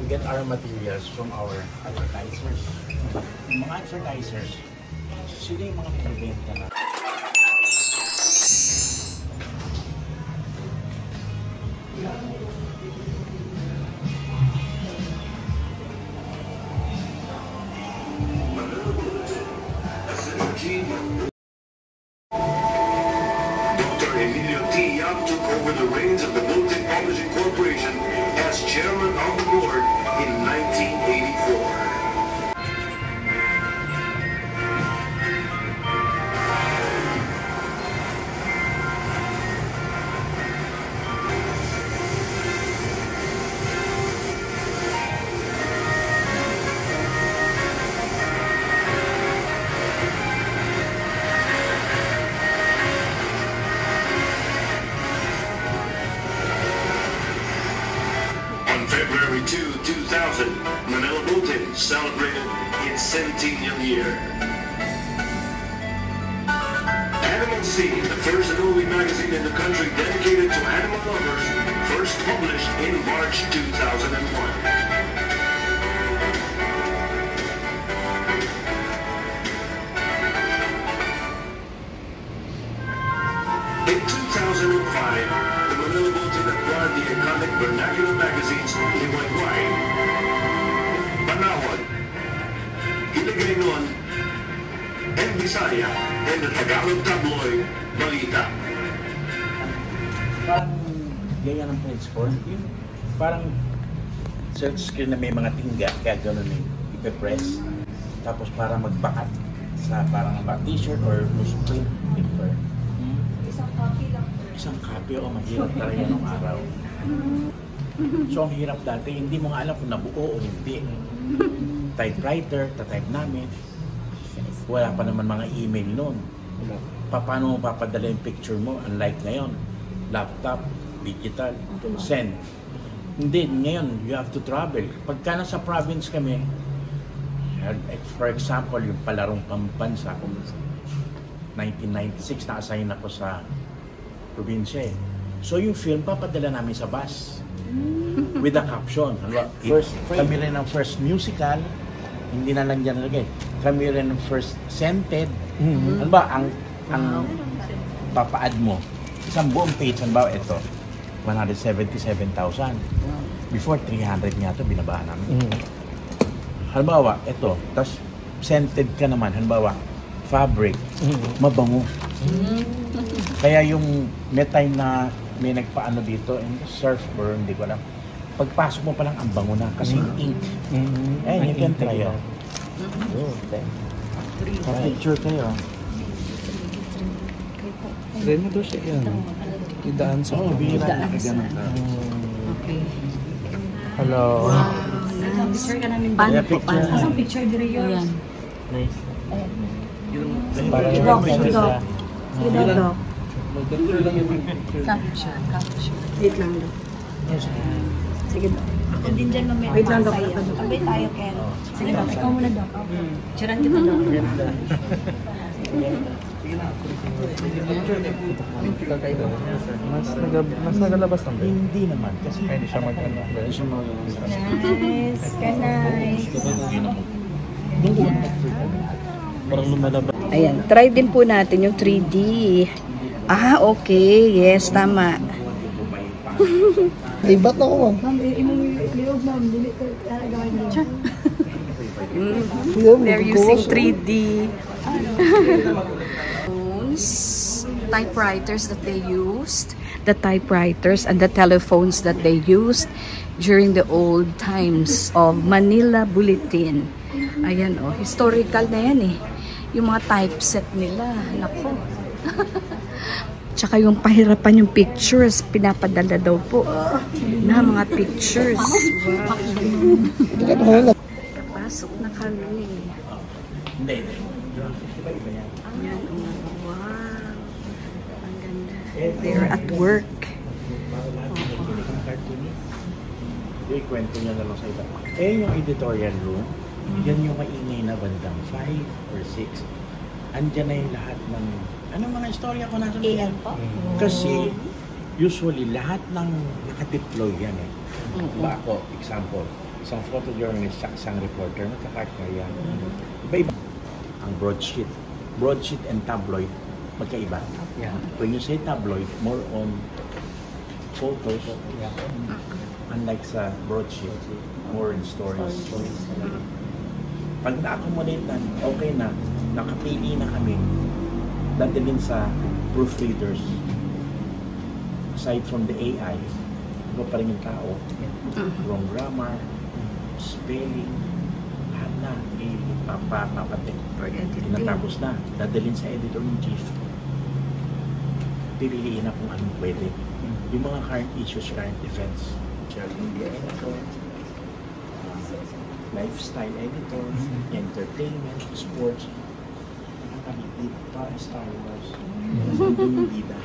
We get our materials from our advertisers. Yung mga advertisers, sila yung mga pinibenta na. Dr. Emilio T. Yap took over the reins of the Bulletin Publishing Corporation as chairman of the board in 1984. February 2, 2000, Manila Bulletin celebrated its centennial year. Animal Scene, the first and only magazine in the country dedicated to animal lovers, first published in March 2001. In 2005, the Manila Bulletin acquired the iconic vernacular magazines Liwayway, Panahon, Hiligay Noon, and Bisaya, and the Tagalog tabloid Balita. Parang gaya ng principle, yun, parang search screen na may mga tingga, kaya gano'n yung ipe-press. Tapos para magbakat sa parang t-shirt or newsprint paper. Isang copy o mahirap talaga nung araw. So ang hirap dati, hindi mo nga alam kung nabuo o hindi. Typewriter, tatype namin. Wala pa naman mga email noon. Paano mo papadala yung picture mo? Unlike ngayon, laptop, digital, send. Hindi, ngayon, you have to travel. Pagka nasa province kami, for example, yung palarong pambansa, 1996, na-assign ako sa probinsya eh. So yung film, papadala namin sa bus. With a caption. Kami rin ang first musical, hindi na lang dyan nalagay. Kami rin ang first scented. Ano ba, ang papaad mo, isang buong page, ano ba, ito, 177,000. Before, 300 nga ito, binabahan namin. Halimbawa, ito, tapos scented ka naman, halimbawa, fabric, mabango. Kaya yung may time na may nagpaano dito, surfboard, hindi ko alam. Pagpasok mo pa lang, ang bango na kasi ink. You can try it. Picture kayo. Try mo daw siya yan. Idaan sa bihira na kagano'n ka. Okay. Hello. Picture ka namin. Paano po? Asang picture dire yun? Nice. Dok. Mag-picture lang yung picture. Capture. Wait lang daw. Sige daw. Ako din dyan mamaya. Wait lang daw. Abay tayo, Ken. Sige daw. Ikaw muna daw. Picturean kita daw. Sige na. Mas nagalabas lang ba? Hindi naman. Kasi hindi siya mag-ano. Nice. Nice. Parang lumalabas. Ayan, try din po natin yung 3D. Ah, okay. Yes, tama. Ibat ako, ma'am. They're using 3D. Typewriters that they used. The typewriters and the telephones that they used during the old times of Manila Bulletin. Ayan, oh. Historical na yan eh. Yung mga typeset nila. Nako. Tsaka yung pahirapan yung pictures, pinapadala daw po na mga pictures. Wow. Pasok na kami. Hindi. Ayan, wow. Ang ganda. They're at work. Kwento niya na lang sa iba. Yung editorial room, yan yung maingay na bandang 5 or 6. Andyan na yung lahat ng mga istorya ko nasa yan po. Kasi usually lahat ng nakadeploy yan eh. Ba ako, example, Isang photojournalist at isang reporter, magkakartner yan. Iba-iba. Ang broadsheet. Broadsheet and tabloid, magkaiba. Yeah. When you say tabloid, more on photos. Yeah. Unlike sa broadsheet, more in stories. Pag na-accommodate na, okay na, nakapili na kami, dadalhin sa proofreaders. Aside from the AI, iba pa rin yung tao. Wrong grammar, spelling, lahat na, ipapatik. Tinatapos na, dadalhin sa editor-in-chief. Pipiliin na kung anong pwede. Yung mga current issues, current events. Social media editor, lifestyle editor, entertainment, sports. Nakakalitid pa Star Wars. Yung bida.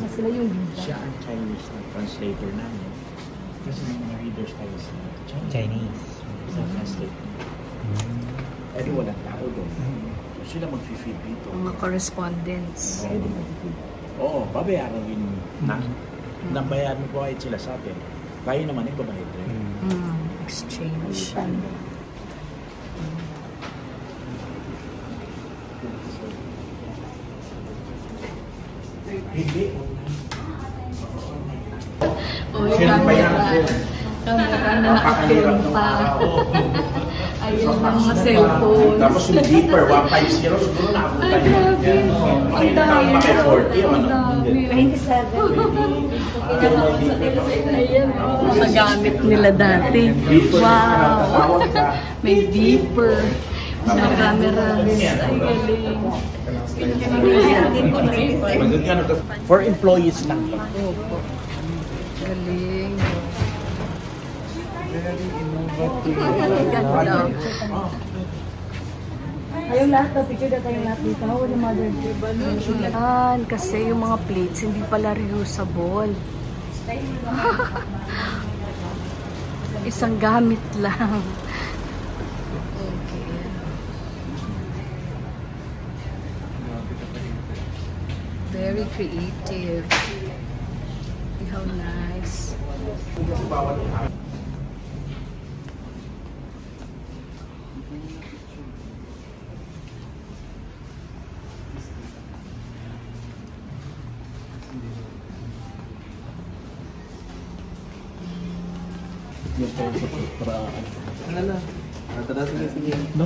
Sila yung bida. Siya ang Chinese na translator namin. Kasi may mga readers tayo sa Chinese. Sa translate. Eh, walang tao doon. So, sila mag-feed dito. Mga correspondents. Oo, babayaran din na. Nabayaran ko kahit sila sa atin. Tayo naman ibabayad rin. Exchange. Hindi. Camera na naka-film pa. Ayun ang mga cellphone. Tapos yung beeper, 150, siguro nakapunta yun. Ang dami. Makay 40, ano? 27. Ayan, nagamit nila dati. Wow! May beeper. Mga camera. Ay, galing. For employees lang. Opo. Galing. Very innovative. Ganda. Ayun lahat to, picture na tayong lahat dito. How the mother Yan, kasi yung mga plates hindi pala reusable. Isang gamit lang. Okay. Very creative. How nice. Ano na? Tara, sige. No?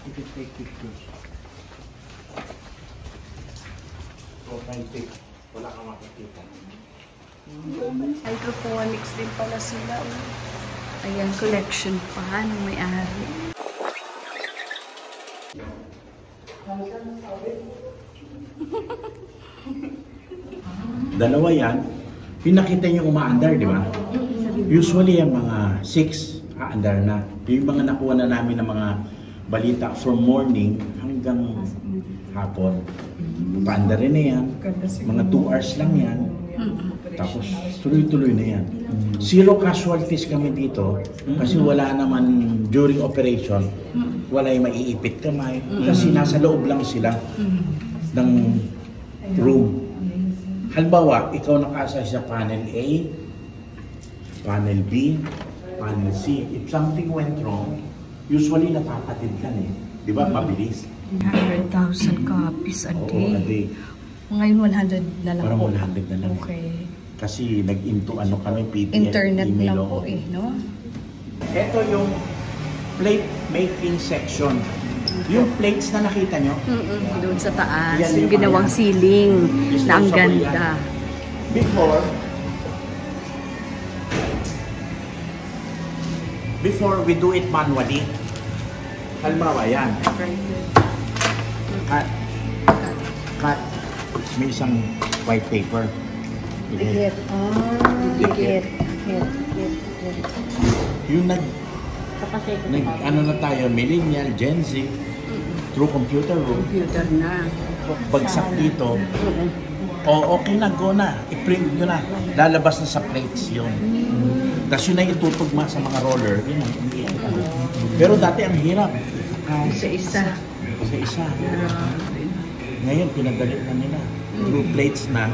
You can take pictures. Wala kang makikita. Hydroponics din pala sila. Oh. Ayan, collection pa ng may-ari. Dalawa yan. Pinakita niyo umaandar, di ba? Usually yung mga 6 aandar na. Yung mga nakuha na namin ng mga balita from morning hanggang hapon. Paandar rin na yan. Mga 2 hours lang yan. Tapos tuloy-tuloy na yan. Zero casualties kami dito kasi wala naman during operation, wala yung maiipit kamay kasi nasa loob lang sila ng room. Halimbawa, ikaw nakaasay sa panel A, panel B, panel C. If something went wrong, usually napapatid ka eh. Di ba? Mabilis. 100,000 copies a Oo, day. a day. Ngayon 100 na lang Parang po. 100 na lang. Okay. Kasi nag-into ano kami, PDF, Internet email. lang oo. po eh, no? Ito yung plate making section. Yung plates na nakita nyo, Doon sa taas, Yan, yung yung ginawang mga ceiling na ang Disposable ganda. yan. Before we do it manually, halimbawa yan, cut, may isang white paper. Dikit. Dikit. Yung ano na tayo, millennial, Gen Z, through computer room. Computer na. Bagsak dito. O, okay na, go na. I-print nyo na. Lalabas na sa plates yun. Tapos yun ay itutugma sa mga roller. Yun ang iniikot. Pero dati ang hirap. Isa-isa. Isa-isa. Ngayon, pinagalit na nila. Through plates na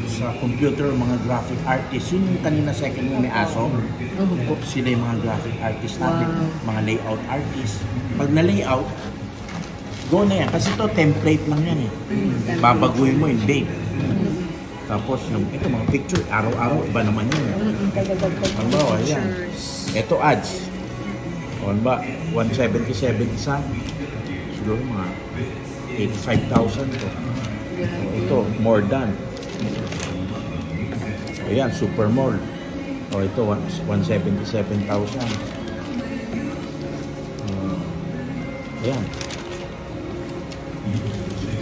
sa computer, mga graphic artists. Yun yung kanina second mo may aso. Sila yung mga graphic artists natin. Mga layout artists. Pag na-layout, go na yan. Kasi ito, template lang yan eh. Babaguhin mo yung date. Tapos, ito mga picture, araw-araw, iba naman yun. Halimbawa, yan. Ito, ads. O, ba, 177 isa. Siguro mga 85,000 to. O, ito, more than. Ayan, super mall. O, ito, 177,000. Ayan.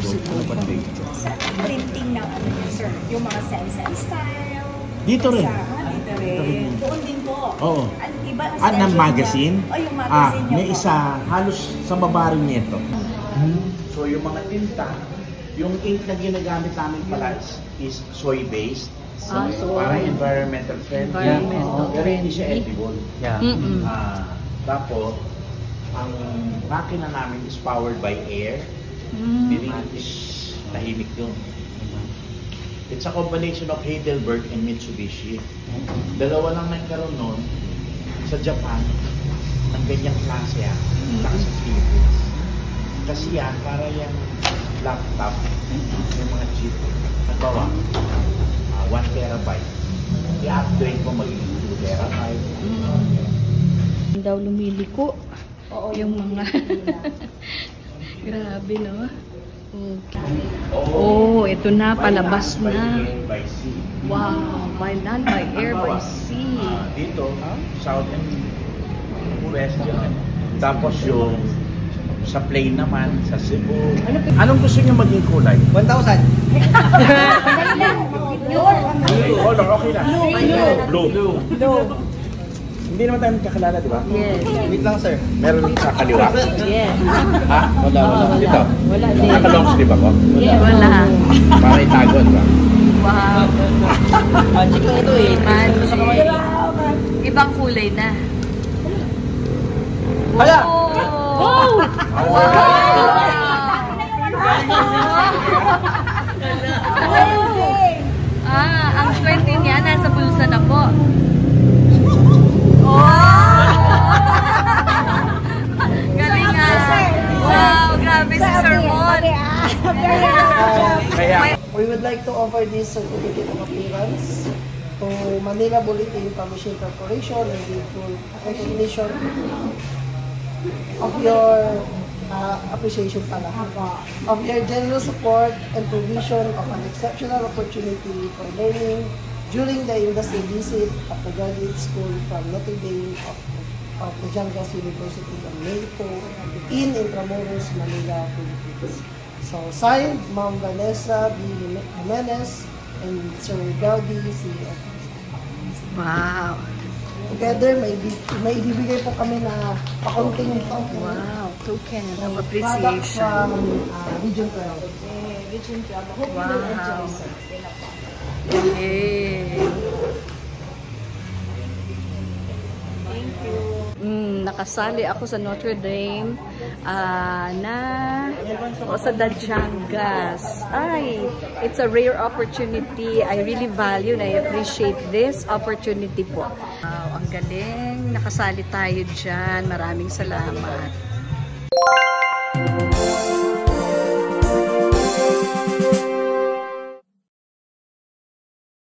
Ano ba na dito? Sa printing ng ano, sir, yung mga Sense and Style. Dito rin. Dito rin. Doon din po. Oo. Iba ang Ng schedule magazine? niya. Yung magazine niyo May po. isa, halos sa baba rin nito. So yung mga tinta, yung ink na ginagamit namin pala is soy-based. Soy. Para environmental friendly. Environmental Pero hindi siya friendly. edible. Yeah. Tapos, ang makina namin is powered by air. Tahimik yun. It's a combination of Heidelberg and Mitsubishi. Dalawa lang nagkaroon nun sa Japan ng ganyang klase yan. Saka sa Philippines. Kasi yan, para yung laptop, yung mga chip, nagbawa, 1 terabyte. I-upgrade mo magiging 2 terabyte. Daw lumiliko. Yung mga... Grabe, no? Oh, ito na, palabas na. By sea. Wow, by land, by air, by sea. Dito, south and west yan. Tapos yung sa plain naman, sa Cebu. Anong gusto niyo maging kulay? 1,000. Color, okay na. Blue. Hindi naman tayo magkakilala, di ba? Yes. Wait lang, sir. Meron sa kaliwa. Yes. Ha? Wala. Dito. Wala din. Naka-long sleeve ako. Yeah, wala. Para itago, di ba? Wow. Check lang ito eh. Magic. Ibang kulay na. Hala! Wow! Ang 20 niya nasa bulsa na po. Galing nga. Wow, grabe si Sir Mon. Kaya, We would like to offer this certificate of appearance to Manila Bulletin Publishing Corporation and give full recognition of your appreciation pala, of your generous support and provision of an exceptional opportunity for learning during the industry visit of the graduate school from Notre Dame of the Jangas University of Mexico in Intramuros, Manila, Philippines. So, signed, Ma'am Vanessa B. Jimenez and Sir Gaudi C. Wow. Together, may ibibigay po kami na pakunting Wow. Token of product appreciation. from Region 12. Region 12. Hope you Wow. will enjoy, sir. Yay. Nakasali ako sa Notre Dame sa Dajangas. Ay, it's a rare opportunity. I really value and I appreciate this opportunity po. Wow, ang galing. Nakasali tayo dyan. Maraming salamat.